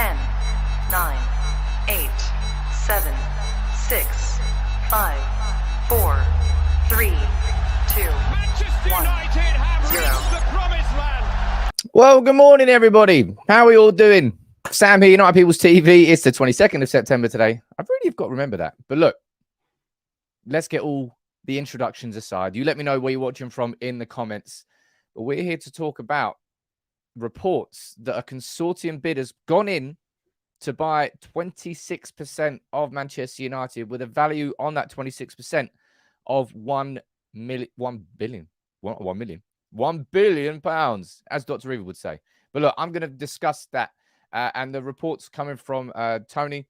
10, 9, 8, 7, 6, 5, 4, 3, 2, 1, 0. Well, good morning, everybody. How are we all doing? Sam here, United People's TV. It's the 22nd of September today. I really have got to remember that. But look, let's get all the introductions aside. You let me know where you're watching from in the comments. But we're here to talk about reports that a consortium bid has gone in to buy 26% of Manchester United with a value on that 26% of £1 billion pounds, as Dr. Reaver would say. But look, I'm going to discuss that and the reports coming from Tony,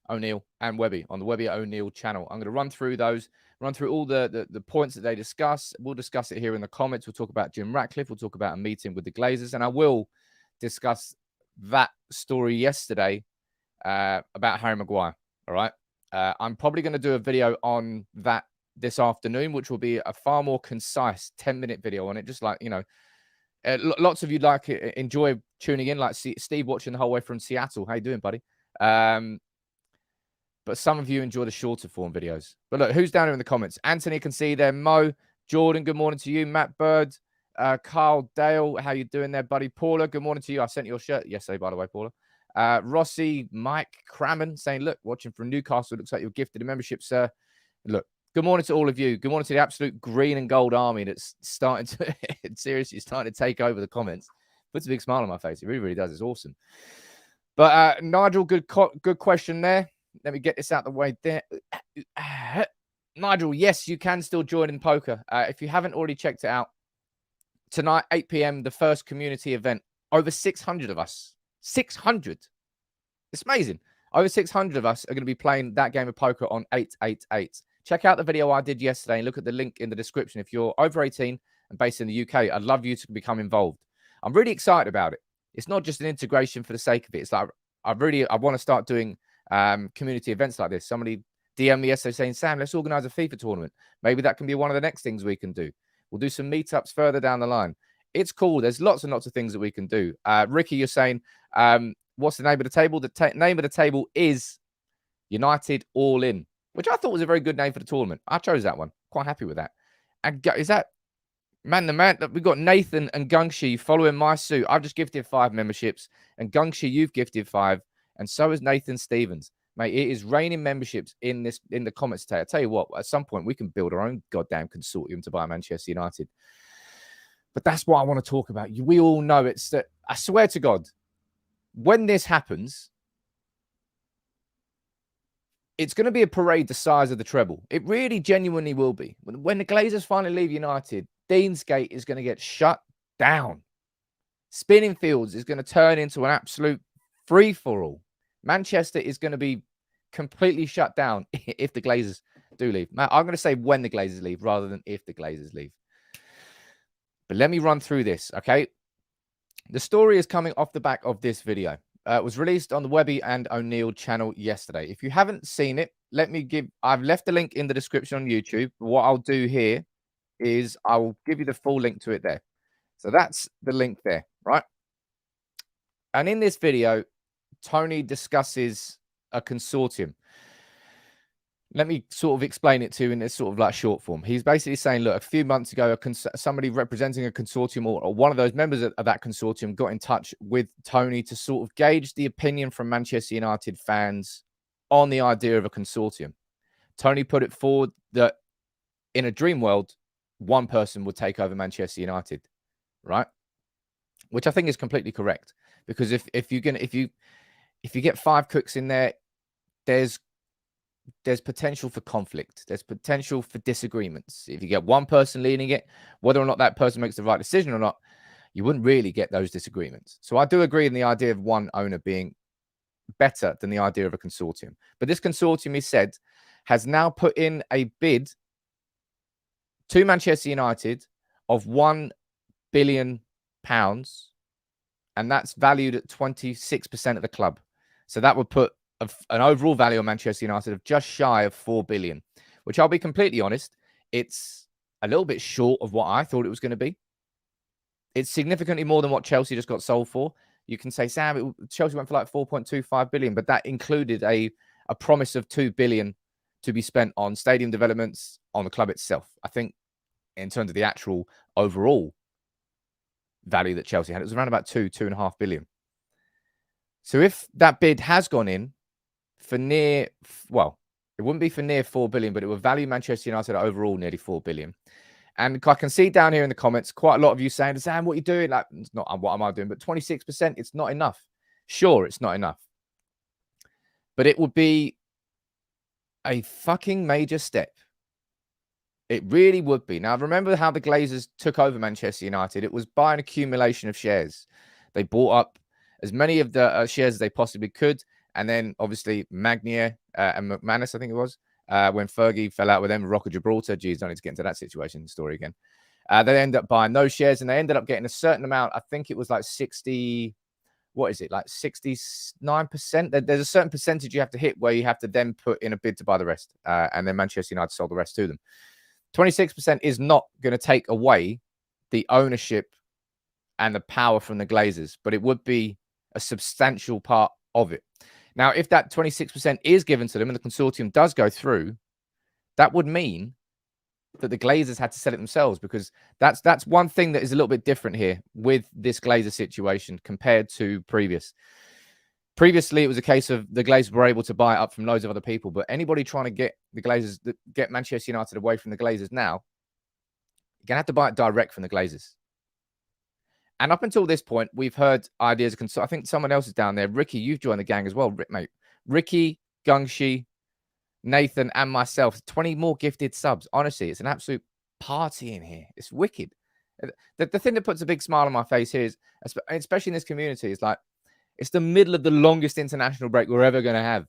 O'Neill and Webby on the Webby and O'Neill channel. I'm going to run through those, run through all the points that they discuss. We'll discuss it here in the comments. We'll talk about Jim Ratcliffe. We'll talk about a meeting with the Glazers. And I will discuss that story yesterday about Harry Maguire. All right. I'm probably going to do a video on that this afternoon, which will be a far more concise 10-minute video on it. Just like, you know, lots of you enjoy tuning in, like Steve watching the whole way from Seattle. How you doing, buddy? But some of you enjoy the shorter form videos. But look, who's down here in the comments? Anthony can see there. Mo, Jordan, good morning to you. Matt Bird, Carl Dale, how you doing there, buddy? Paula, good morning to you. I sent your shirt yesterday, by the way, Paula. Rossi, Mike Crammon saying, look, watching from Newcastle, looks like you're gifted a membership, sir. Look, good morning to all of you. Good morning to the absolute green and gold army that's starting to, seriously, starting to take over the comments. Puts a big smile on my face. It really, really does. It's awesome. But Nigel, good question there. Let me get this out of the way there. Nigel, yes, you can still join in poker. If you haven't already checked it out, tonight, 8 p.m., the first community event. Over 600 of us. 600. It's amazing. Over 600 of us are going to be playing that game of poker on 888. Check out the video I did yesterday and look at the link in the description. If you're over 18 and based in the UK, I'd love you to become involved. I'm really excited about it. It's not just an integration for the sake of it. It's like I want to start doing community events like this. Somebody DM me yesterday saying, Sam, let's organize a FIFA tournament. Maybe that can be one of the next things we can do. We'll do some meetups further down the line. It's cool. There's lots and lots of things that we can do. Ricky, you're saying, what's the name of the table? The name of the table is United All In, which I thought was a very good name for the tournament. I chose that one. Quite happy with that. And is that man? We've got Nathan and Gungshi following my suit. I've just gifted 5 memberships, and Gungshi, you've gifted 5. And so is Nathan Stevens. Mate, it is raining memberships in the comments today. I tell you what, at some point we can build our own goddamn consortium to buy Manchester United. But that's what I want to talk about. We all know it's that. I swear to God, when this happens, it's going to be a parade the size of the treble. It really genuinely will be. When the Glazers finally leave United, Deansgate is going to get shut down. Spinning Fields is going to turn into an absolute free-for-all. Manchester is going to be completely shut down if the Glazers do leave. I'm going to say when the Glazers leave rather than if the Glazers leave. But let me run through this, okay? The story is coming off the back of this video. It was released on the Webby and O'Neill channel yesterday. If you haven't seen it, I've left the link in the description on YouTube. What I'll do here is I will give you the full link to it there. So that's the link there, right? And in this video, Tony discusses a consortium. Let me sort of explain it to you in this sort of like short form. He's basically saying, look, a few months ago, somebody representing a consortium or one of those members of that consortium got in touch with Tony to sort of gauge the opinion from Manchester United fans on the idea of a consortium. Tony put it forward that in a dream world, one person would take over Manchester United, right? Which I think is completely correct. Because if you get 5 cooks in there, there's potential for conflict. There's potential for disagreements. If you get one person leading it, whether or not that person makes the right decision or not, you wouldn't really get those disagreements. So I do agree in the idea of one owner being better than the idea of a consortium. But this consortium, he said, has now put in a bid to Manchester United of £1 billion, and that's valued at 26% of the club. So that would put an overall value of Manchester United of just shy of 4 billion, which I'll be completely honest, it's a little bit short of what I thought it was going to be. It's significantly more than what Chelsea just got sold for. you can say, Sam, Chelsea went for like 4.25 billion, but that included a promise of 2 billion to be spent on stadium developments, on the club itself. I think in terms of the actual overall value that Chelsea had, it was around about 2.5 billion. So if that bid has gone in for near, well, it wouldn't be for near 4 billion, but it would value Manchester United at overall nearly 4 billion. And I can see down here in the comments, quite a lot of you saying, Sam, what are you doing? Like, it's not what am I doing? But 26%, it's not enough. Sure, it's not enough. But it would be a fucking major step. It really would be. Now, remember how the Glazers took over Manchester United? It was by an accumulation of shares. They bought up as many of the shares as they possibly could. And then, obviously, Magnier and McManus, I think it was, when Fergie fell out with them, Rock of Gibraltar. Geez, don't need to get into that situation story again. They ended up buying those shares, and they ended up getting a certain amount. I think it was like 60... What is it, like 69%? There's a certain percentage you have to hit where you have to then put in a bid to buy the rest. And then Manchester United sold the rest to them. 26% is not going to take away the ownership and the power from the Glazers, but it would be a substantial part of it. Now, if that 26% is given to them and the consortium does go through, that would mean that the Glazers had to sell it themselves, because that's one thing that is a little bit different here with this Glazer situation compared to previous. Previously, it was a case of the Glazers were able to buy it up from loads of other people, but anybody trying to get the Glazers, get Manchester United away from the Glazers now, you're going to have to buy it direct from the Glazers. And up until this point, we've heard ideas of I think someone else is down there. Ricky, you've joined the gang as well, mate. Ricky, Gungshi, Nathan, and myself. 20 more gifted subs. Honestly, it's an absolute party in here. It's wicked. The thing that puts a big smile on my face here is, especially in this community, is like, it's the middle of the longest international break we're ever going to have.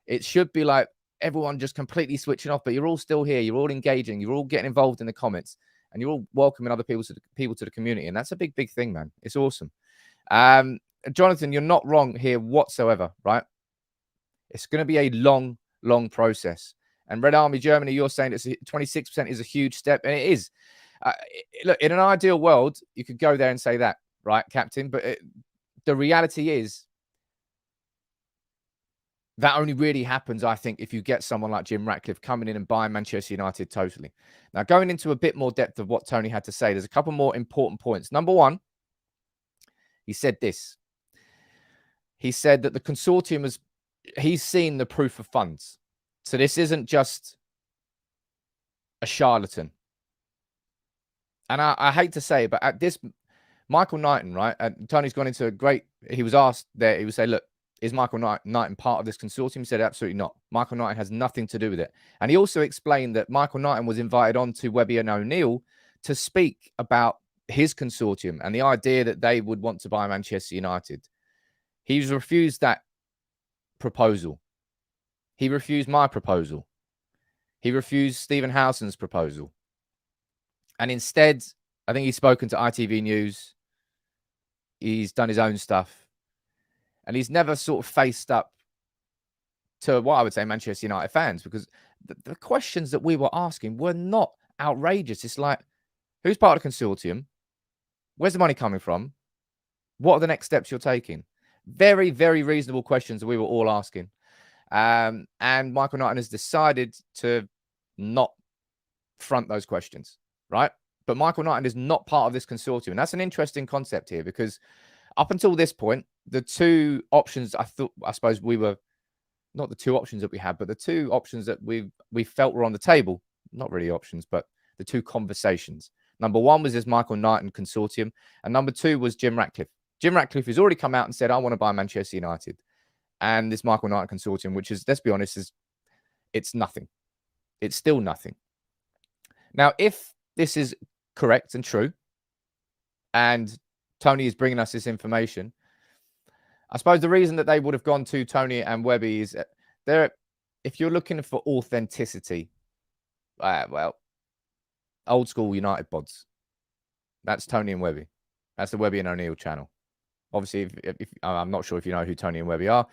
It should be like everyone just completely switching off, but you're all still here. You're all engaging. You're all getting involved in the comments, and you're all welcoming other people to the community. And that's a big, big thing, man. It's awesome. Jonathan, you're not wrong here whatsoever, right? It's going to be a long process. And Red Army Germany, you're saying it's 26% is a huge step, and it is. Look, in an ideal world, you could go there and say that, right, Captain? But the reality is that only really happens, I think, if you get someone like Jim Ratcliffe coming in and buying Manchester United totally. Now, going into a bit more depth of what Tony had to say, there's a couple more important points. Number one, he said this. He said that the consortium he's seen the proof of funds. So this isn't just a charlatan. And I hate to say it, but at this, Michael Knighton, right? Tony's gone into he was asked there, he would say, look, is Michael Knighton part of this consortium? He said, absolutely not. Michael Knighton has nothing to do with it. And he also explained that Michael Knighton was invited on to Webby and O'Neill to speak about his consortium and the idea that they would want to buy Manchester United. He's refused that proposal. He refused my proposal. He refused Stephen Howson's proposal. And instead, I think he's spoken to ITV News. He's done his own stuff. And he's never sort of faced up to what I would say Manchester United fans, because the questions that we were asking were not outrageous. It's like, who's part of the consortium? Where's the money coming from? What are the next steps you're taking? Very, very reasonable questions that we were all asking. And Michael Knighton has decided to not front those questions, right? But Michael Knighton is not part of this consortium. And that's an interesting concept here, because up until this point, the two options I suppose we were, not the two options that we had, but the two options that we felt were on the table, not really options, but the two conversations. Number one was this Michael Knighton consortium, and number two was Jim Ratcliffe. Jim Ratcliffe has already come out and said, I want to buy Manchester United. And this Michael Knighton consortium, which is, let's be honest, it's nothing. It's still nothing. Now, if this is correct and true, and Tony is bringing us this information, I suppose the reason that they would have gone to Tony and Webby is if you're looking for authenticity, well, old school United bods. That's Tony and Webby. That's the Webby and O'Neill channel. Obviously, if I'm not sure if you know who Tony and Webby are.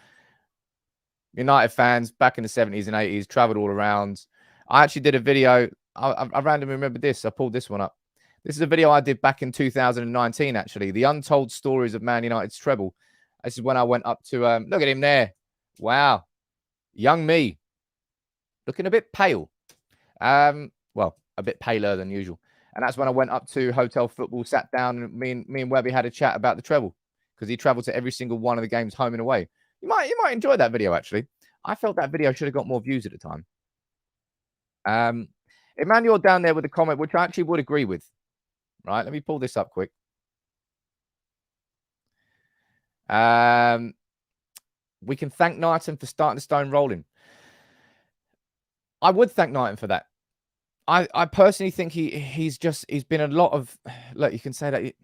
United fans back in the 70s and 80s, traveled all around. I actually did a video. I randomly remember this. I pulled this one up. This is a video I did back in 2019, actually. The Untold Stories of Man United's Treble. This is when I went up to, look at him there. Wow. Young me. Looking a bit pale. Well, a bit paler than usual. And that's when I went up to Hotel Football, sat down, and me and Webby had a chat about the treble, because he traveled to every single one of the games home and away. You might enjoy that video, actually. I felt that video should have got more views at the time. Emmanuel down there with a comment, which I actually would agree with. Right, let me pull this up quick. We can thank Knighton for starting the stone rolling. I would thank Knighton for that. I personally think he's been a lot of, look, you can say that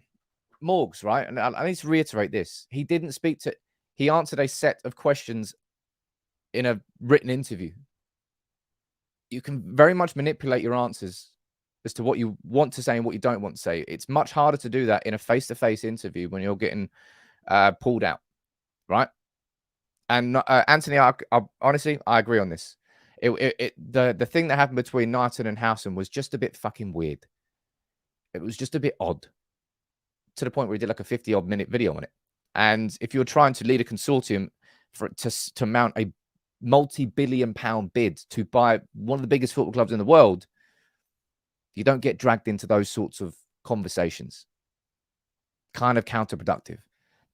Morgs, right? And I need to reiterate this. He answered a set of questions in a written interview. You can very much manipulate your answers as to what you want to say and what you don't want to say. It's much harder to do that in a face-to-face interview when you're getting pulled out, right? And Anthony, I honestly, I agree on this. The thing that happened between Knighton and Howson was just a bit fucking weird. It was just a bit odd, to the point where he did like a 50-odd minute video on it. And if you're trying to lead a consortium to mount a multi-billion-pound bid to buy one of the biggest football clubs in the world, you don't get dragged into those sorts of conversations. Kind of counterproductive.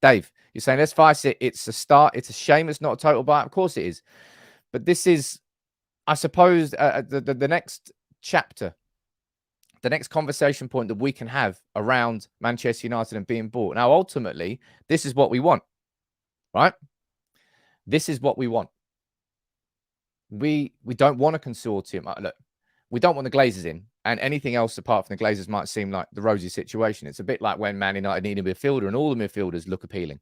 Dave, you're saying, let's face it, it's a start. It's a shame it's not a total buy. Of course it is. But this is, I suppose, the next chapter, the next conversation point that we can have around Manchester United and being bought. Now, ultimately, this is what we want, right? This is what we want. We don't want a consortium. Look, we don't want the Glazers in, and anything else apart from the Glazers might seem like the rosy situation. It's a bit like when Man United need a midfielder and all the midfielders look appealing.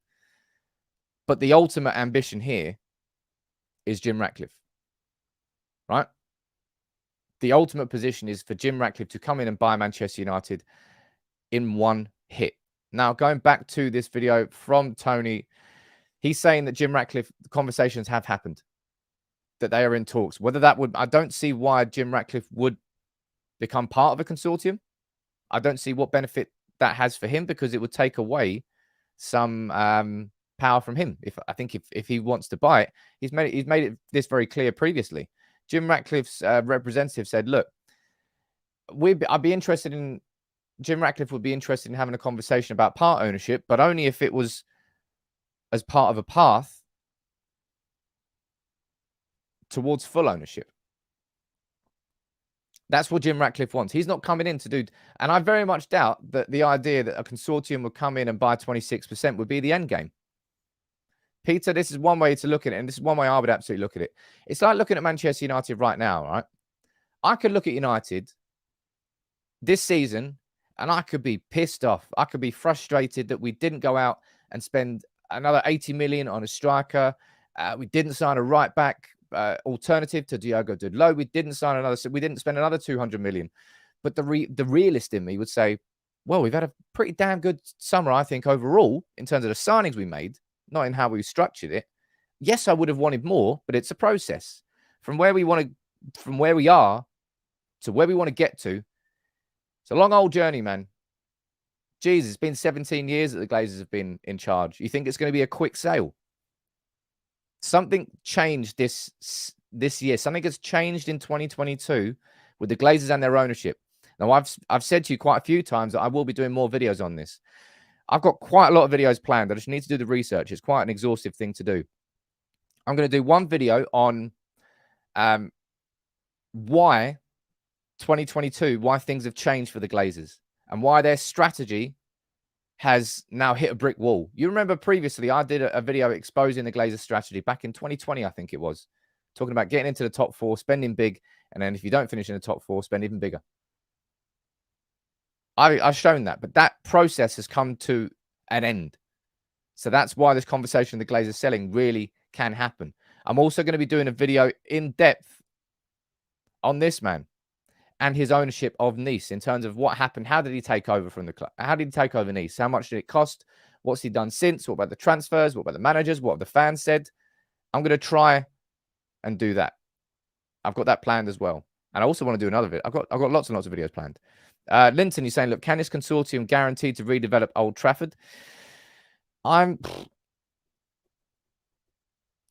But the ultimate ambition here is Jim Ratcliffe, right? The ultimate position is for Jim Ratcliffe to come in and buy Manchester United in one hit. Now, going back to this video from Tony, he's saying that Jim Ratcliffe, the conversations have happened, that they are in talks. Whether that would, I don't see why Jim Ratcliffe would become part of a consortium. I don't see what benefit that has for him, because it would take away some power from him. If he wants to buy it, he's made it this very clear previously. Jim Ratcliffe's representative said, look, I'd be interested in, Jim Ratcliffe would be interested in having a conversation about part ownership, but only if it was as part of a path towards full ownership. That's what Jim Ratcliffe wants. He's not coming in to do, and I very much doubt that the idea that a consortium would come in and buy 26% would be the end game. Peter, this is one way to look at it, and this is one way I would absolutely look at it. It's like looking at Manchester United right now, right? I could look at United this season, and I could be pissed off. I could be frustrated that we didn't go out and spend another 80 million on a striker. We didn't sign a right back alternative to Diogo Dalot. We didn't spend another 200 million. But the realist in me would say, well, we've had a pretty damn good summer, I think, overall, in terms of the signings we made, not in how we structured it. Yes, I would have wanted more, but it's a process. From where we are to where we want to get to, it's a long old journey, man. Jesus, it's been 17 years that the Glazers have been in charge. You think it's going to be a quick sale? Something changed this year. Something has changed in 2022 with the Glazers and their ownership. Now, I've said to you quite a few times that I will be doing more videos on this. I've got quite a lot of videos planned. I just need to do the research. It's quite an exhaustive thing to do. I'm going to do one video on why 2022, why things have changed for the Glazers and why their strategy has now hit a brick wall. You remember previously I did a video exposing the Glazers strategy back in 2020, I think it was, talking about getting into the top four, spending big, and then if you don't finish in the top four, spend even bigger. I've shown that, but that process has come to an end. So that's why this conversation the Glazers selling really can happen. I'm also going to be doing a video in depth on this man and his ownership of Nice in terms of what happened. How did he take over from the club? How did he take over Nice? How much did it cost? What's he done since? What about the transfers? What about the managers? What have the fans said? I'm going to try and do that. I've got that planned as well. And I also want to do another video. I've got lots and lots of videos planned. Linton, you're saying, look, can this consortium guarantee to redevelop Old Trafford?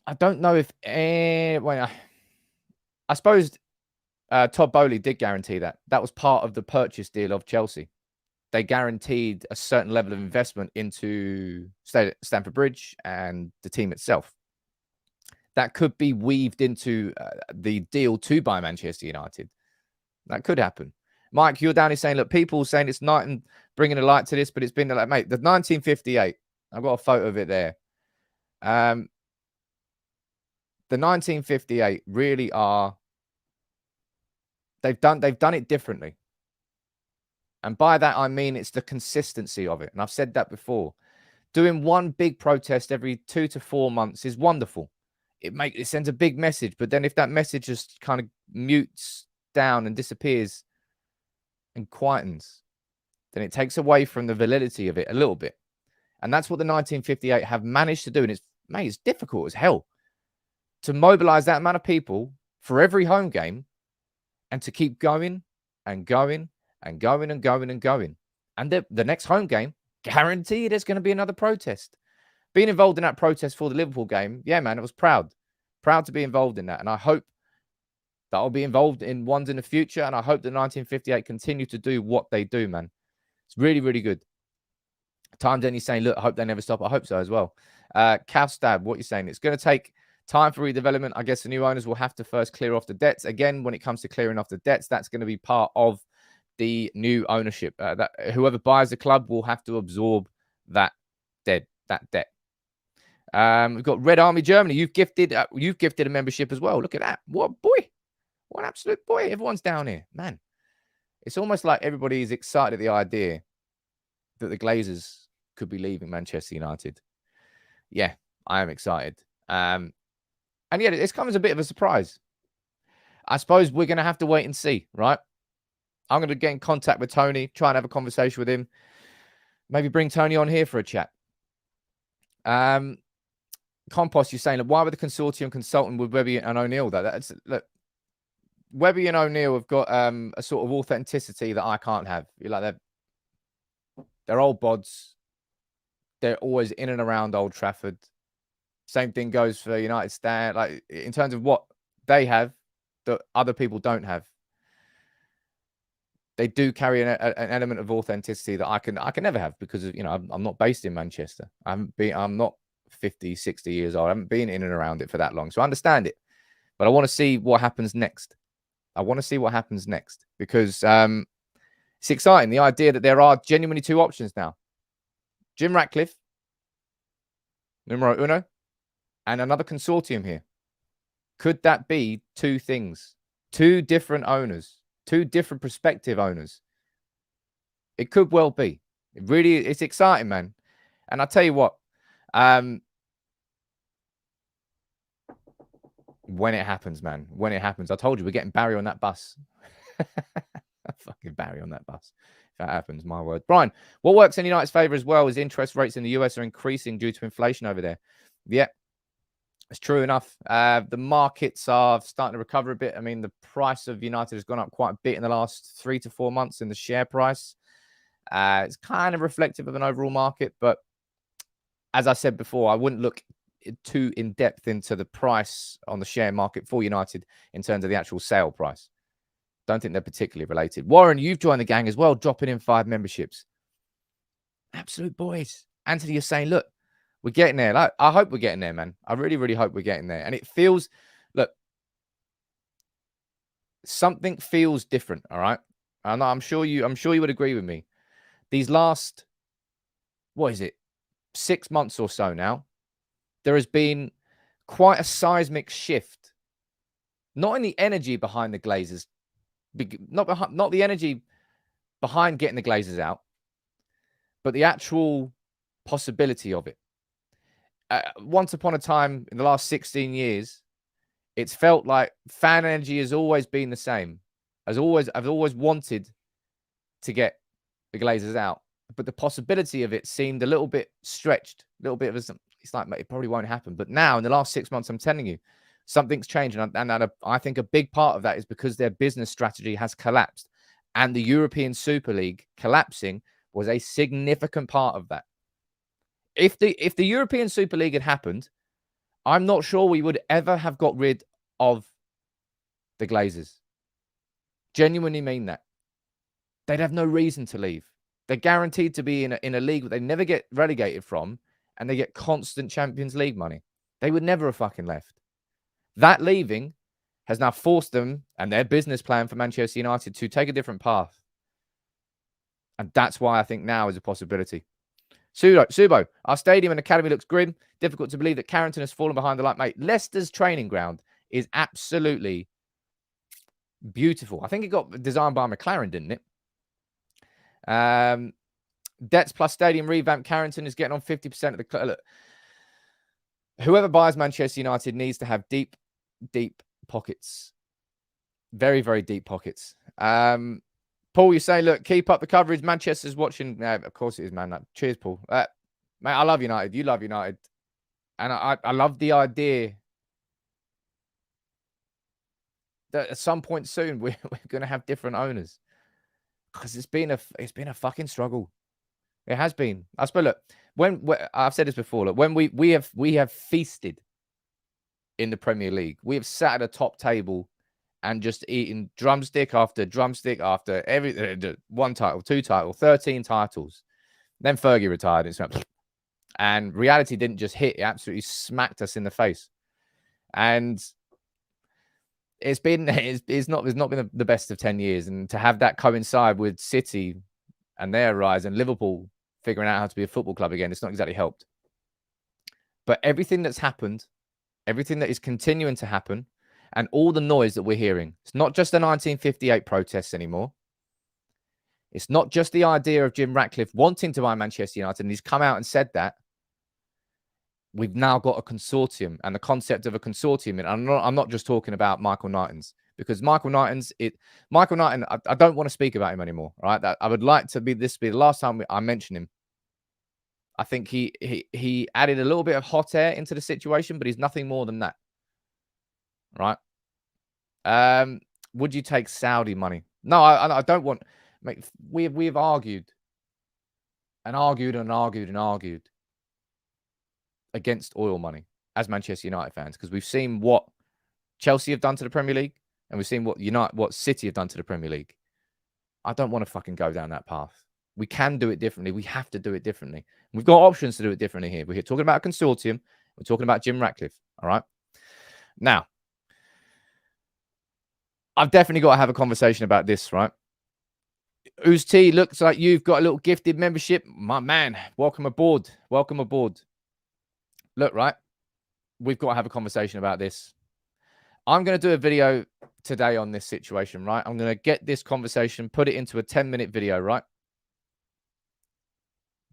I don't know if I suppose Todd Bowley did guarantee that. That was part of the purchase deal of Chelsea. They guaranteed a certain level of investment into Stamford Bridge and the team itself. That could be weaved into the deal to buy Manchester United. That could happen. Mike, you're down here saying, look, people saying it's Knighton bringing a light to this, but it's been like, mate, the 1958. I've got a photo of it there. The 1958 really are. They've done it differently. And by that, I mean it's the consistency of it. And I've said that before. Doing one big protest every 2 to 4 months is wonderful. It sends a big message. But then if that message just kind of mutes down and disappears and quietens, then it takes away from the validity of it a little bit. And that's what the 1958 have managed to do. And it's difficult as hell to mobilize that amount of people for every home game and to keep going and going and going and going and going. And the next home game, guaranteed there's going to be another protest. Being involved in that protest for the Liverpool game, yeah, man, I was proud to be involved in that. And I hope that I'll be involved in ones in the future. And I hope the 1958 continue to do what they do, man. It's really, really good. Time Denny's saying, look, I hope they never stop. I hope so as well. Cavstab, what you're saying, it's going to take time for redevelopment. I guess the new owners will have to first clear off the debts. Again, when it comes to clearing off the debts, that's going to be part of the new ownership. That whoever buys the club will have to absorb that debt. We've got Red Army Germany. You've gifted a membership as well. Look at that. What a boy. What an absolute boy. Everyone's down here. Man, it's almost like everybody is excited at the idea that the Glazers could be leaving Manchester United. Yeah, I am excited. And yeah, this comes as a bit of a surprise. I suppose we're going to have to wait and see, right? I'm going to get in contact with Tony, try and have a conversation with him. Maybe bring Tony on here for a chat. Compost, you're saying, look, why were the Consortium consulting with Webby and O'Neill, though? Look, Webby and O'Neill have got a sort of authenticity that I can't have. You're like, they're old bods. They're always in and around Old Trafford. Same thing goes for United Stand. Like, in terms of what they have that other people don't have. They do carry an element of authenticity that I can never have because of, I'm not based in Manchester. I'm not 50, 60 years old. I haven't been in and around it for that long. So I understand it. But I want to see what happens next. Because it's exciting. The idea that there are genuinely two options now. Jim Ratcliffe, numero uno, and another consortium here. Could that be two things? Two different owners. Two different prospective owners. It could well be. It's exciting, man. And I'll tell you what, when it happens, man, when it happens, I told you we're getting Barry on that bus. Fucking Barry on that bus. If that happens, my word. Brian, what works in United's favour as well is interest rates in the US are increasing due to inflation over there. Yeah. It's true enough. The markets are starting to recover a bit. I mean, the price of United has gone up quite a bit in the last 3 to 4 months in the share price. It's kind of reflective of an overall market. But as I said before, I wouldn't look too in depth into the price on the share market for United in terms of the actual sale price. Don't think they're particularly related. Warren, you've joined the gang as well, dropping in 5 memberships. Absolute boys. Anthony, you're saying, look, we're getting there. Like, I hope we're getting there, man. I really, really hope we're getting there. And it feels, look, something feels different. All right. And I'm sure you would agree with me. These last, 6 months or so now, there has been quite a seismic shift. Not in the energy behind the Glazers, not the energy behind getting the Glazers out, but the actual possibility of it. Once upon a time in the last 16 years, it's felt like fan energy has always been the same. I've always wanted to get the Glazers out, but the possibility of it seemed a little bit stretched, a little bit of it's like, mate, it probably won't happen. But now in the last 6 months, I'm telling you, something's changed. And I think a big part of that is because their business strategy has collapsed, and the European Super League collapsing was a significant part of that. If the European Super League had happened, I'm not sure we would ever have got rid of the Glazers. Genuinely mean that. They'd have no reason to leave. They're guaranteed to be in a league that they never get relegated from, and they get constant Champions League money. They would never have fucking left. That leaving has now forced them and their business plan for Manchester United to take a different path. And that's why I think now is a possibility. Subo, our stadium and academy looks grim. Difficult to believe that Carrington has fallen behind the light, mate. Leicester's training ground is absolutely beautiful. I think it got designed by McLaren, didn't it? Debts plus stadium revamp. Carrington is getting on 50% of the... Look, whoever buys Manchester United needs to have deep, deep pockets. Very, very deep pockets. Paul, you say, look, keep up the coverage. Manchester's watching. Of course it is, man. Cheers, Paul. Mate, I love United. You love United. And I love the idea that at some point soon we're going to have different owners. Because it's been a fucking struggle. It has been. I suppose, look, when I've said this before, look, when we have feasted in the Premier League. We have sat at a top table and just eaten drumstick after every one title, two titles, 13 titles. Then Fergie retired. And reality didn't just hit; it absolutely smacked us in the face. And it's not been the best of 10 years. And to have that coincide with City and their rise and Liverpool figuring out how to be a football club again, it's not exactly helped. But everything that's happened, everything that is continuing to happen, and all the noise that we're hearing, it's not just the 1958 protests anymore. It's not just the idea of Jim Ratcliffe wanting to buy Manchester United, and he's come out and said that. We've now got a consortium, and the concept of a consortium. And I'm not just talking about Michael Knighton's, because Michael Knighton, I don't want to speak about him anymore. Right? I would like to be the last time I mention him. I think he added a little bit of hot air into the situation, but he's nothing more than that. Right? Would you take Saudi money? No, I don't want. Mate, we've argued and argued and argued and argued against oil money as Manchester United fans, because we've seen what Chelsea have done to the Premier League, and we've seen what City have done to the Premier League. I don't want to fucking go down that path. We can do it differently. We have to do it differently. We've got options to do it differently here. We're talking about a consortium. We're talking about Jim Ratcliffe. All right. Now, I've definitely got to have a conversation about this, right? Uz T, looks like you've got a little gifted membership. My man, welcome aboard. Welcome aboard. Look, right, we've got to have a conversation about this. I'm going to do a video today on this situation, right? I'm going to get this conversation, put it into a 10-minute video, right?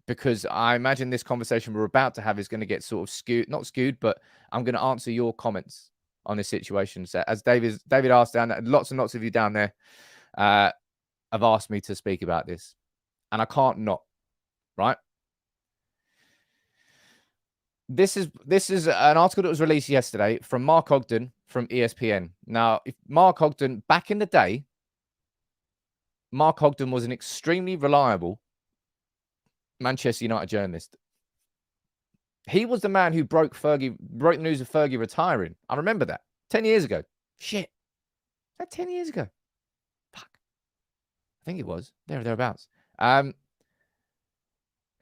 Because I imagine this conversation we're about to have is going to get sort of skewed, not skewed, but I'm going to answer your comments on this situation. So as David asked down there, lots and lots of you down there have asked me to speak about this, and I can't not, right? This is an article that was released yesterday from Mark Ogden from ESPN. Now, if Mark Ogden, back in the day, Mark Ogden was an extremely reliable Manchester United journalist. He was the man who broke the news of Fergie retiring. I remember that 10 years ago. Shit, that 10 years ago. Fuck, I think it was thereabouts.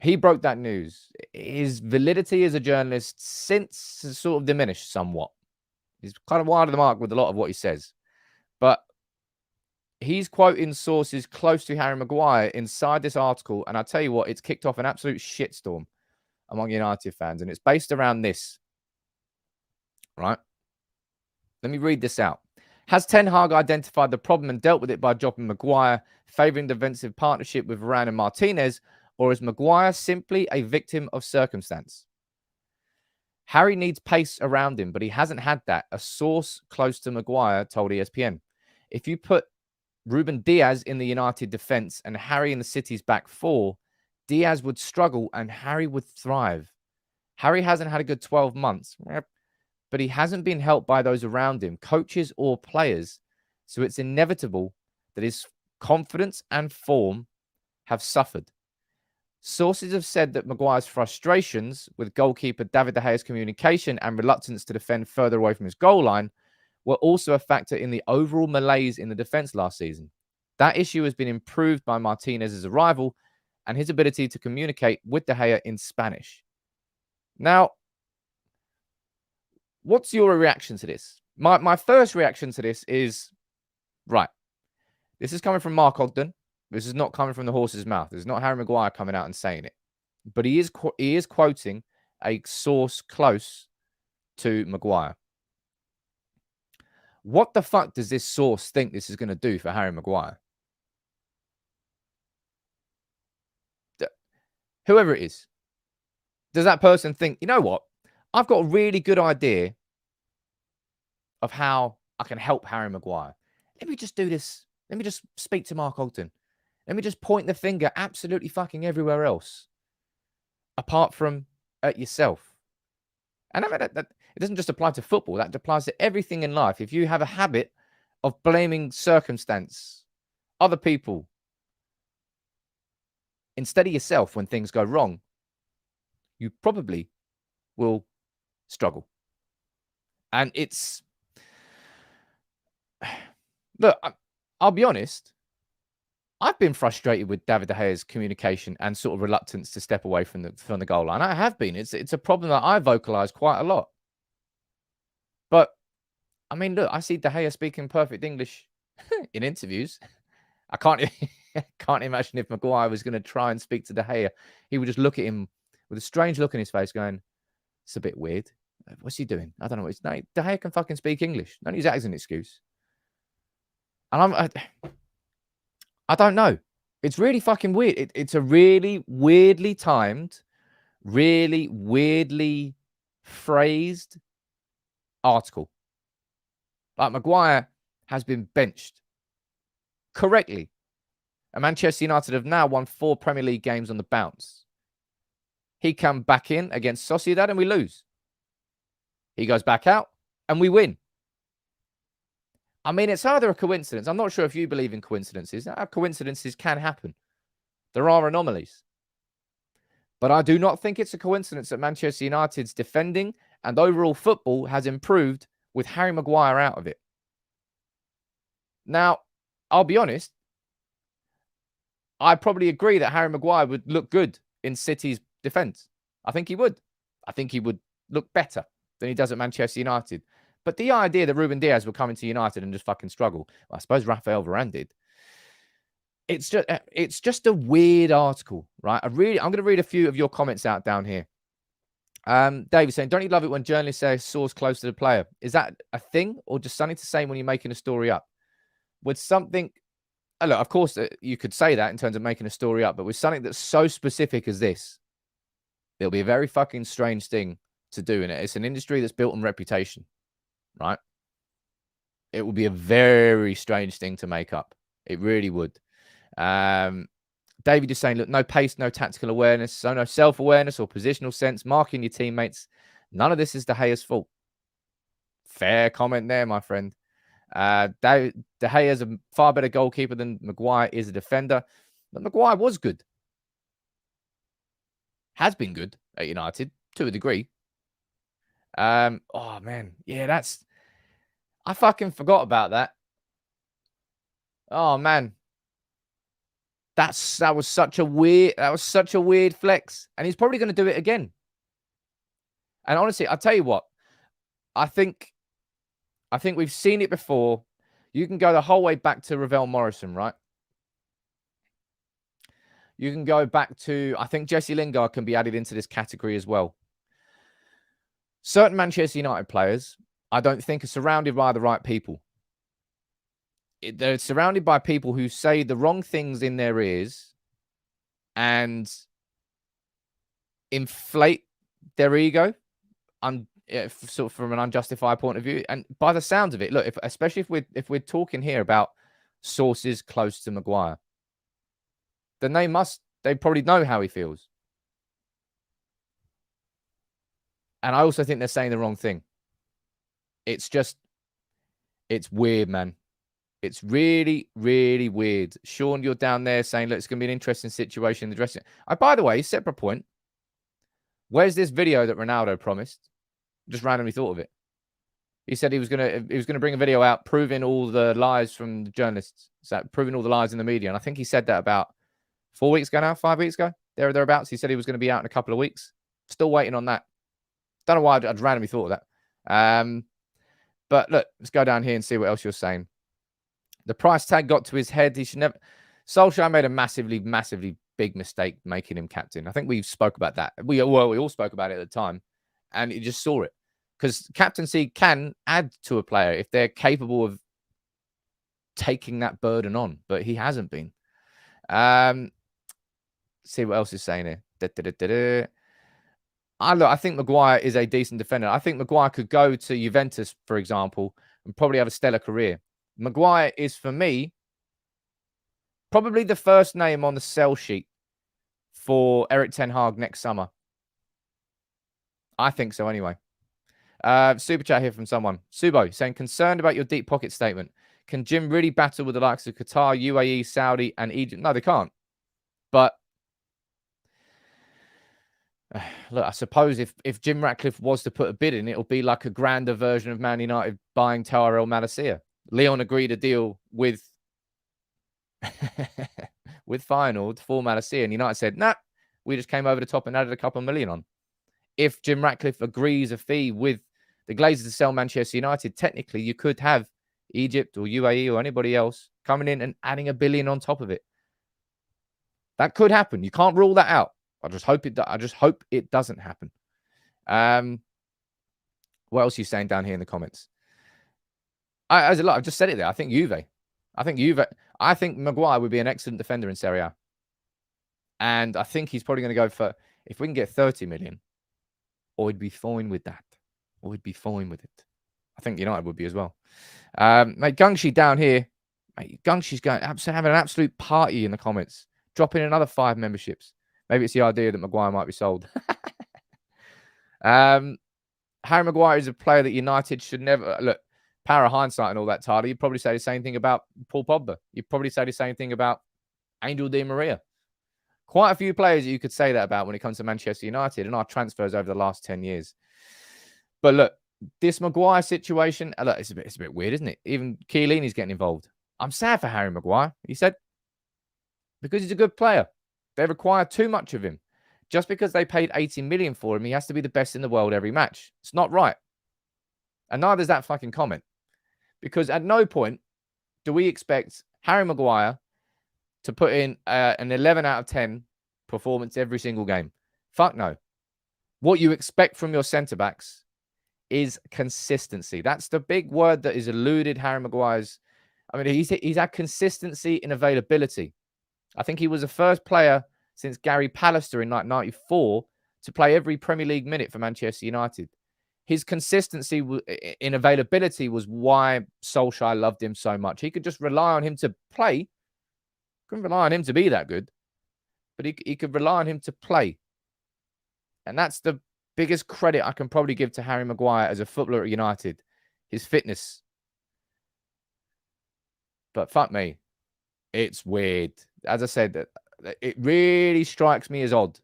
He broke that news. His validity as a journalist since has sort of diminished somewhat. He's kind of wide of the mark with a lot of what he says. But he's quoting sources close to Harry Maguire inside this article. And I tell you what, it's kicked off an absolute shitstorm among United fans. And it's based around this. Right? Let me read this out. Has Ten Hag identified the problem and dealt with it by dropping Maguire, favouring defensive partnership with Varane and Martinez? Or is Maguire simply a victim of circumstance? Harry needs pace around him, but he hasn't had that. A source close to Maguire told ESPN. If you put Ruben Diaz in the United defence and Harry in the City's back four, Diaz would struggle and Harry would thrive. Harry hasn't had a good 12 months, but he hasn't been helped by those around him, coaches or players. So it's inevitable that his confidence and form have suffered. Sources have said that Maguire's frustrations with goalkeeper David De Gea's communication and reluctance to defend further away from his goal line were also a factor in the overall malaise in the defence last season. That issue has been improved by Martinez's arrival and his ability to communicate with De Gea in Spanish. Now, what's your reaction to this? My first reaction to this is, right, this is coming from Mark Ogden. This is not coming from the horse's mouth. This is not Harry Maguire coming out and saying it. But he is quoting a source close to Maguire. What the fuck does this source think this is going to do for Harry Maguire? Whoever it is, does that person think, you know what? I've got a really good idea of how I can help Harry Maguire. Let me just do this. Let me just speak to Mark Ogden. Let me just point the finger absolutely fucking everywhere else, apart from at yourself. And I mean, that it doesn't just apply to football. That applies to everything in life. If you have a habit of blaming circumstance, other people, instead of yourself when things go wrong, you probably will struggle. And it's... Look, I'll be honest. I've been frustrated with David De Gea's communication and sort of reluctance to step away from the goal line. I have been. It's a problem that I vocalize quite a lot. But, I mean, look, I see De Gea speaking perfect English in interviews. I can't imagine if Maguire was going to try and speak to De Gea. He would just look at him with a strange look in his face going, it's a bit weird. What's he doing? I don't know. No, De Gea can fucking speak English. Don't use that as an excuse. And I don't know. It's really fucking weird. It's a really weirdly timed, really weirdly phrased article. Like, Maguire has been benched correctly. And Manchester United have now won 4 Premier League games on the bounce. He comes back in against Sociedad and we lose. He goes back out and we win. I mean, it's either a coincidence. I'm not sure if you believe in coincidences. Coincidences can happen. There are anomalies. But I do not think it's a coincidence that Manchester United's defending and overall football has improved with Harry Maguire out of it. Now, I'll be honest. I probably agree that Harry Maguire would look good in City's defence. I think he would. I think he would look better than he does at Manchester United. But the idea that Ruben Diaz would come into United and just fucking struggle, well, I suppose Rafael Varane did. It's just a weird article, right? I'm going to read a few of your comments out down here. David saying, don't you love it when journalists say source close to the player? Is that a thing or just something to say when you're making a story up? With something, look, of course, you could say that in terms of making a story up, but with something that's so specific as this, it'll be a very fucking strange thing to do in it. It's an industry that's built on reputation. Right? It would be a very strange thing to make up. It really would. David is saying, look, no pace, no tactical awareness, so no self-awareness or positional sense, marking your teammates. None of this is De Gea's fault. Fair comment there, my friend. De Gea is a far better goalkeeper than Maguire is a defender. But Maguire was good. Has been good at United to a degree. Oh man, yeah, I fucking forgot about that. Oh man, that was such a weird flex, and he's probably going to do it again. And honestly, I'll tell you what, I think we've seen it before. You can go the whole way back to Ravel Morrison, right? You can go back to, I think Jesse Lingard can be added into this category as well. Certain Manchester United players, I don't think, are surrounded by the right people. They're surrounded by people who say the wrong things in their ears and inflate their ego, sort of from an unjustified point of view. And by the sounds of it, look, especially if we're talking here about sources close to Maguire, then they probably know how he feels. And I also think they're saying the wrong thing. It's weird, man. It's really, really weird. Sean, you're down there saying, look, it's going to be an interesting situation in the dressing room. By the way, separate point. Where's this video that Ronaldo promised? Just randomly thought of it. He said he was gonna bring a video out proving all the lies from the journalists, proving all the lies in the media. And I think he said that about 4 weeks ago now, 5 weeks ago, thereabouts. He said he was going to be out in a couple of weeks. Still waiting on that. Don't know why I'd randomly thought of that. But look, let's go down here and see what else you're saying. The price tag got to his head. He should never. Solskjaer made a massively, massively big mistake making him captain. I think we spoke about that. We all spoke about it at the time, and you just saw it. Because captaincy can add to a player if they're capable of taking that burden on, but he hasn't been. See what else is saying here. I think Maguire is a decent defender. I think Maguire could go to Juventus, for example, and probably have a stellar career. Maguire is, for me, probably the first name on the sell sheet for Erik ten Hag next summer. I think so anyway. Super chat here from someone. Subo saying, concerned about your deep pocket statement. Can Jim really battle with the likes of Qatar, UAE, Saudi, and Egypt? No, they can't. But look, I suppose if Jim Ratcliffe was to put a bid in, it'll be like a grander version of Man United buying Tyrell Malacia. Leon agreed a deal with with Feyenoord for Malacia, and United said, nah, we just came over the top and added a couple of million on. If Jim Ratcliffe agrees a fee with the Glazers to sell Manchester United, technically you could have Egypt or UAE or anybody else coming in and adding $1 billion on top of it. That could happen. You can't rule that out. I just hope it doesn't happen. What else are you saying down here in the comments? I've just said it there. I think Juve. I think Maguire would be an excellent defender in Serie A. And I think he's probably going to go for, if we can get 30 million, or he'd be fine with that. Or he'd be fine with it. I think United would be as well. Mate, Gungshi down here. Mate, Gungshi's having an absolute party in the comments. Dropping another 5 memberships. Maybe it's the idea that Maguire might be sold. Harry Maguire is a player that United should never... Look, power of hindsight and all that, Tyler. You'd probably say the same thing about Paul Pogba. You'd probably say the same thing about Angel Di Maria. Quite a few players that you could say that about when it comes to Manchester United and our transfers over the last 10 years. But look, this Maguire situation, look, it's a bit weird, isn't it? Even Chiellini's getting involved. I'm sad for Harry Maguire, he said, because he's a good player. They require too much of him. Just because they paid 80 million for him, he has to be the best in the world every match. It's not right. And neither is that fucking comment. Because at no point do we expect Harry Maguire to put in an 11 out of 10 performance every single game. Fuck no. What you expect from your centre-backs is consistency. That's the big word that has eluded Harry Maguire's. I mean, he's had consistency in availability. I think he was the first player since Gary Pallister in 1994 to play every Premier League minute for Manchester United. His consistency in availability was why Solskjaer loved him so much. He could just rely on him to play. Couldn't rely on him to be that good, but he could rely on him to play. And that's the biggest credit I can probably give to Harry Maguire as a footballer at United, his fitness. But fuck me, it's weird. As I said, it really strikes me as odd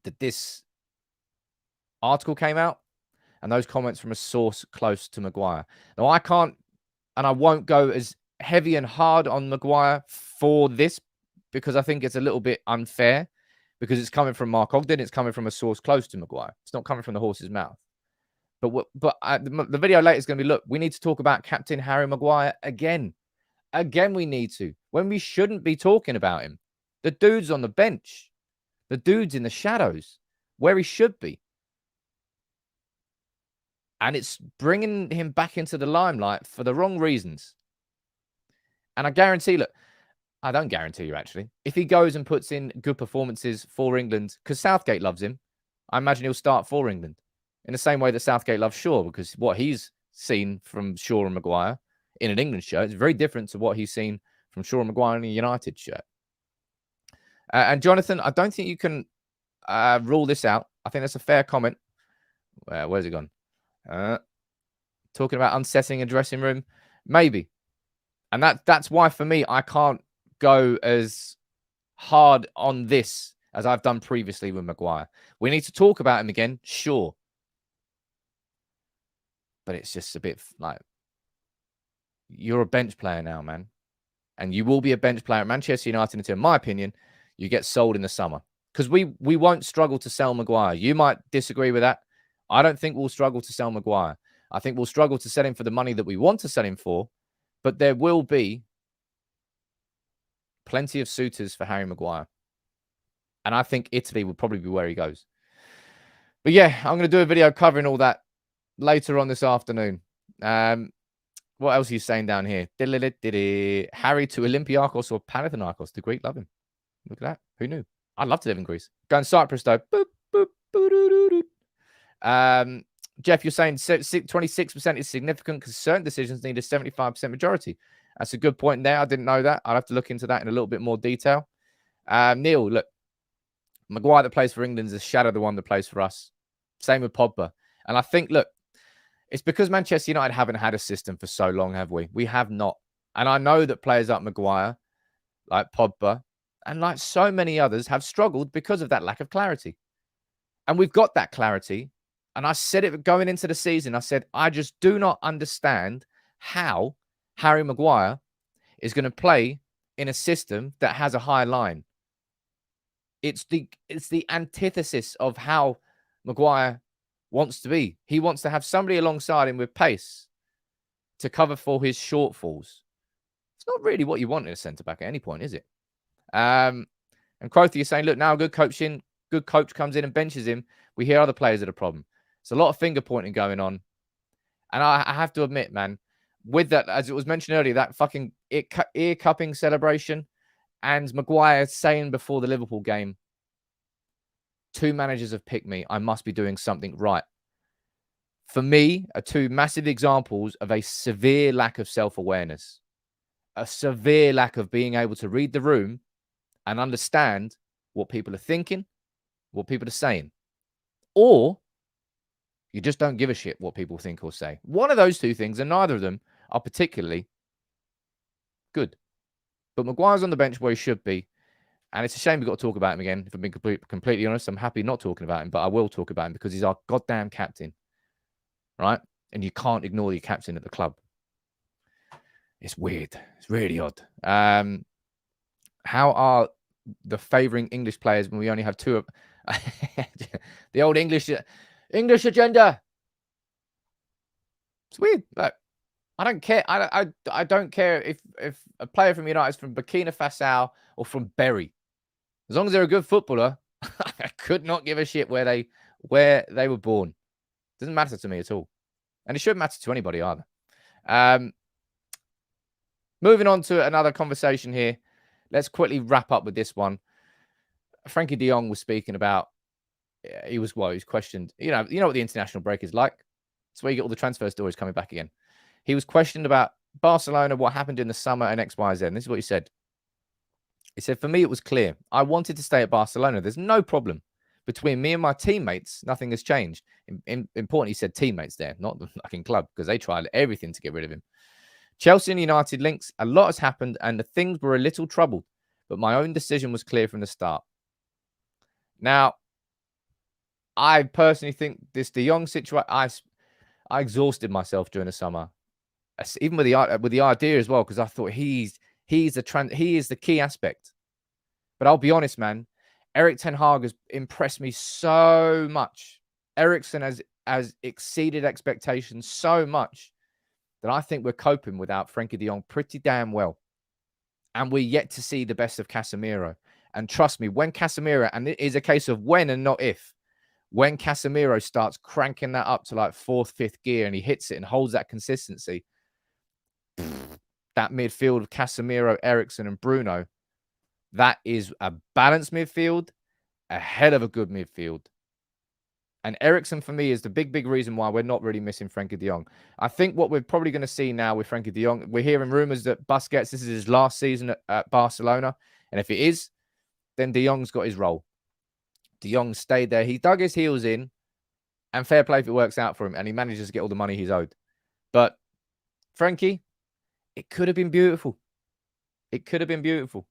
that this article came out and those comments from a source close to Maguire. Now, I can't and I won't go as heavy and hard on Maguire for this because I think it's a little bit unfair because it's coming from Mark Ogden. It's coming from a source close to Maguire. It's not coming from the horse's mouth. But the video later is going to be, look, we need to talk about Captain Harry Maguire again. Again, we need to. When we shouldn't be talking about him. The dude's on the bench. The dude's in the shadows where he should be. And it's bringing him back into the limelight for the wrong reasons. And I guarantee, look, I don't guarantee you actually. If he goes and puts in good performances for England, because Southgate loves him, I imagine he'll start for England. In the same way that Southgate loves Shaw, because what he's seen from Shaw and Maguire in an England shirt is very different to what he's seen from Shaw and Maguire in a United shirt. And Jonathan, I don't think you can rule this out. I think that's a fair comment. Where's it gone? Talking about unsettling a dressing room. Maybe. And that's why, for me, I can't go as hard on this as I've done previously with Maguire. We need to talk about him again, sure. But it's just a bit like, you're a bench player now, man. And you will be a bench player at Manchester United until, in my opinion, you get sold in the summer. Because we won't struggle to sell Maguire. You might disagree with that. I don't think we'll struggle to sell Maguire. I think we'll struggle to sell him for the money that we want to sell him for. But there will be plenty of suitors for Harry Maguire. And I think Italy will probably be where he goes. But yeah, I'm going to do a video covering all that later on this afternoon. What else are you saying down here? Harry to Olympiacos or Panathinaikos. The Greek love him. Look at that. Who knew? I'd love to live in Greece. Go in Cyprus, though. Boop, boop, Jeff, you're saying 26% is significant because certain decisions need a 75% majority. That's a good point there. I didn't know that. I'll have to look into that in a little bit more detail. Neil, look, Maguire that plays for England is a shadow of the one that plays for us. Same with Pogba. And I think, look, it's because Manchester United haven't had a system for so long, have we? We have not. And I know that players like Maguire, like Pogba, and like so many others have struggled because of that lack of clarity. And we've got that clarity. And I said it going into the season. I said, I just do not understand how Harry Maguire is going to play in a system that has a high line. It's the antithesis of how Maguire wants to be. He wants to have somebody alongside him with pace to cover for his shortfalls. It's not really what you want in a centre-back at any point, is it? And Crothy is saying, look, now a good coach comes in and benches him. We hear other players are the problem. It's a lot of finger-pointing going on. And I have to admit, man, with that, as it was mentioned earlier, that fucking ear-cupping celebration and Maguire saying before the Liverpool game, 2 managers have picked me. I must be doing something right. For me, are 2 massive examples of a severe lack of self-awareness. A severe lack of being able to read the room and understand what people are thinking, what people are saying. Or you just don't give a shit what people think or say. One of those 2 things, and neither of them are particularly good. But Maguire's on the bench where he should be. And it's a shame we've got to talk about him again. If I'm being completely honest, I'm happy not talking about him, but I will talk about him because he's our goddamn captain. Right? And you can't ignore your captain at the club. It's weird. It's really odd. How are the favouring English players when we only have 2 of the old English agenda? It's weird. Look, I don't care. I don't care if a player from United is from Burkina Faso or from Bury. As long as they're a good footballer, I could not give a shit where they were born. It doesn't matter to me at all. And it shouldn't matter to anybody either. Moving on to another conversation here. Let's quickly wrap up with this one. Frenkie de Jong was speaking about, he was questioned. You know what the international break is like. It's where you get all the transfer stories coming back again. He was questioned about Barcelona, what happened in the summer, and X, Y, Z. And this is what he said. He said, for me, it was clear. I wanted to stay at Barcelona. There's no problem. Between me and my teammates, nothing has changed. Important, he said teammates there, not the fucking club, because they tried everything to get rid of him. Chelsea and United links, a lot has happened, and the things were a little troubled. But my own decision was clear from the start. Now, I personally think this De Jong situation, I exhausted myself during the summer, even with the idea as well, because I thought he is the key aspect. But I'll be honest, man, Erik ten Hag has impressed me so much. Eriksen has exceeded expectations so much that I think we're coping without Frenkie de Jong pretty damn well. And we're yet to see the best of Casemiro. And trust me, when Casemiro, and it is a case of when and not if, when Casemiro starts cranking that up to like 4th, 5th gear and he hits it and holds that consistency, that midfield of Casemiro, Eriksen and Bruno, that is a balanced midfield, a hell of a good midfield. And Eriksen, for me, is the big reason why we're not really missing Frenkie de Jong. I think what we're probably going to see now with Frenkie de Jong, we're hearing rumours that Busquets, this is his last season at Barcelona. And if it is, then de Jong's got his role. De Jong stayed there. He dug his heels in, and fair play if it works out for him, and he manages to get all the money he's owed. But Frenkie, It could have been beautiful. It could have been beautiful.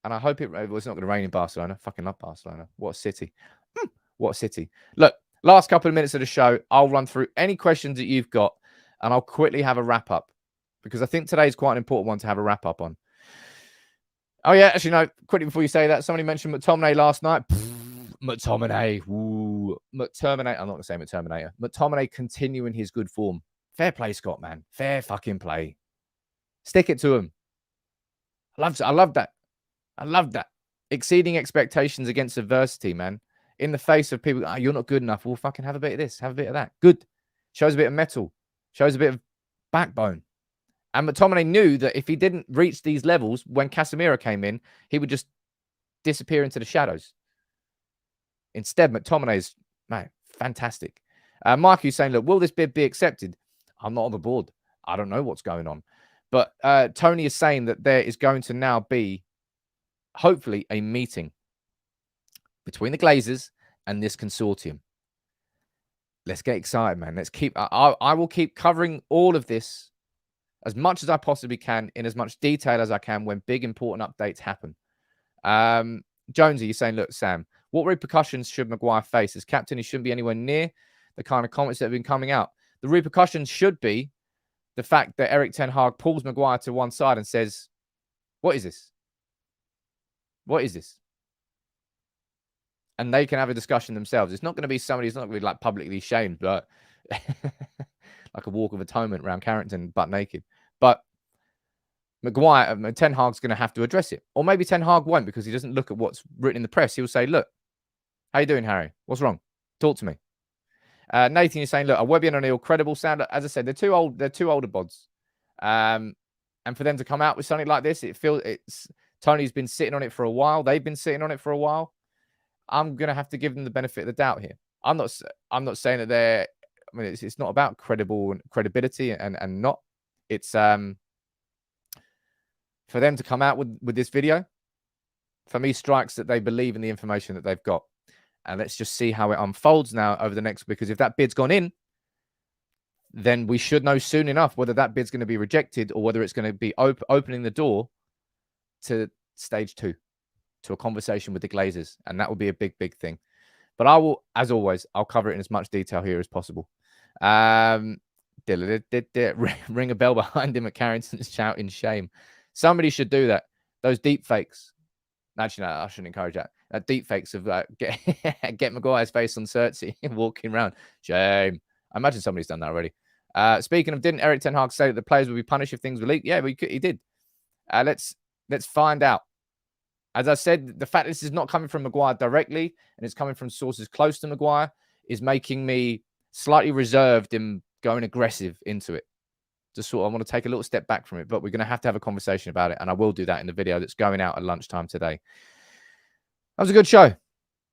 And I hope it's not going to rain in Barcelona. I fucking love Barcelona. What a city. What a city. Look, last couple of minutes of the show, I'll run through any questions that you've got, and I'll quickly have a wrap up, because I think today's quite an important one to have a wrap up on. Oh, yeah, actually, no, quickly before you say that, somebody mentioned McTominay last night. McTominay. Ooh, McTominay. I'm not going to say McTominator. McTominay continuing his good form. Fair play, Scott, man. Fair fucking play. Stick it to him. I love that. I love that. Exceeding expectations against adversity, man. In the face of people, you're not good enough. Well, fucking have a bit of this, have a bit of that. Good. Shows a bit of metal. Shows a bit of backbone. And McTominay knew that if he didn't reach these levels, when Casemiro came in, he would just disappear into the shadows. Instead, McTominay's, man, fantastic. Mark, who's saying, look, will this bid be accepted? I'm not on the board. I don't know what's going on. But Tony is saying that there is going to now be, hopefully, a meeting between the Glazers and this consortium. Let's get excited, man. Let's keep. I will keep covering all of this as much as I possibly can, in as much detail as I can, when big important updates happen. Jonesy, you're saying, look, Sam, what repercussions should Maguire face? As captain, he shouldn't be anywhere near the kind of comments that have been coming out. The repercussions should be the fact that Erik ten Hag pulls Maguire to one side and says, what is this? What is this? And they can have a discussion themselves. It's not going to be somebody who's not going to be like publicly shamed, but like a walk of atonement around Carrington, butt naked. But Maguire, Ten Hag's going to have to address it. Or maybe Ten Hag won't, because he doesn't look at what's written in the press. He'll say, look, how you doing, Harry? What's wrong? Talk to me. Nathan is saying, look, a Webby and O'Neill credible sound. As I said, they're too old. They're two older bods. And for them to come out with something like this, Tony's been sitting on it for a while. They've been sitting on it for a while. I'm going to have to give them the benefit of the doubt here. I'm not saying that they're, I mean, it's not about credibility and not. It's for them to come out with this video, for me, strikes that they believe in the information that they've got. And let's just see how it unfolds now over the next, because if that bid's gone in, then we should know soon enough whether that bid's going to be rejected or whether it's going to be opening the door to stage 2, to a conversation with the Glazers. And that will be a big, big thing. But I will, as always, I'll cover it in as much detail here as possible. Ring a bell behind him at Carrington's shouting shame. Somebody should do that. Those deep fakes. Actually, no, I shouldn't encourage that. Deep fakes of get Maguire's face on Cersei walking around. Shame. I imagine somebody's done that already. Speaking of, didn't Erik ten Hag say that the players would be punished if things were leaked? Yeah, he did. Let's find out. As I said, the fact this is not coming from Maguire directly and it's coming from sources close to Maguire is making me slightly reserved in going aggressive into it. Just sort of, I want to take a little step back from it, but we're going to have a conversation about it. And I will do that in the video that's going out at lunchtime today. That was a good show.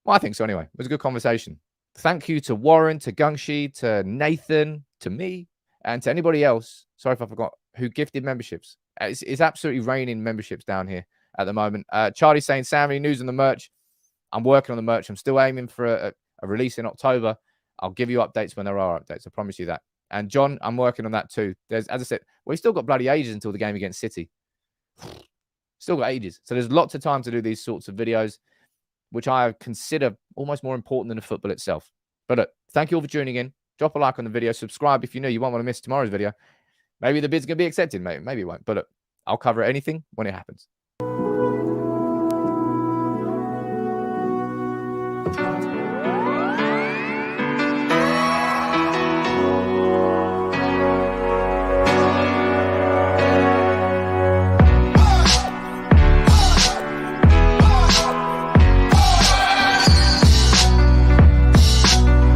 Well, I think so anyway. It was a good conversation. Thank you to Warren, to Gungshi, to Nathan, to me, and to anybody else, sorry if I forgot, who gifted memberships. It's absolutely raining memberships down here at the moment. Charlie saying, Sam, any news on the merch? I'm working on the merch. I'm still aiming for a release in October. I'll give you updates when there are updates. I promise you that. And John, I'm working on that too. As I said, we've still got bloody ages until the game against City. Still got ages. So there's lots of time to do these sorts of videos, which I consider almost more important than the football itself. But look, thank you all for tuning in. Drop a like on the video. Subscribe if you know you won't want to miss tomorrow's video. Maybe the bid's going to be accepted. Maybe it won't. But look, I'll cover anything when it happens.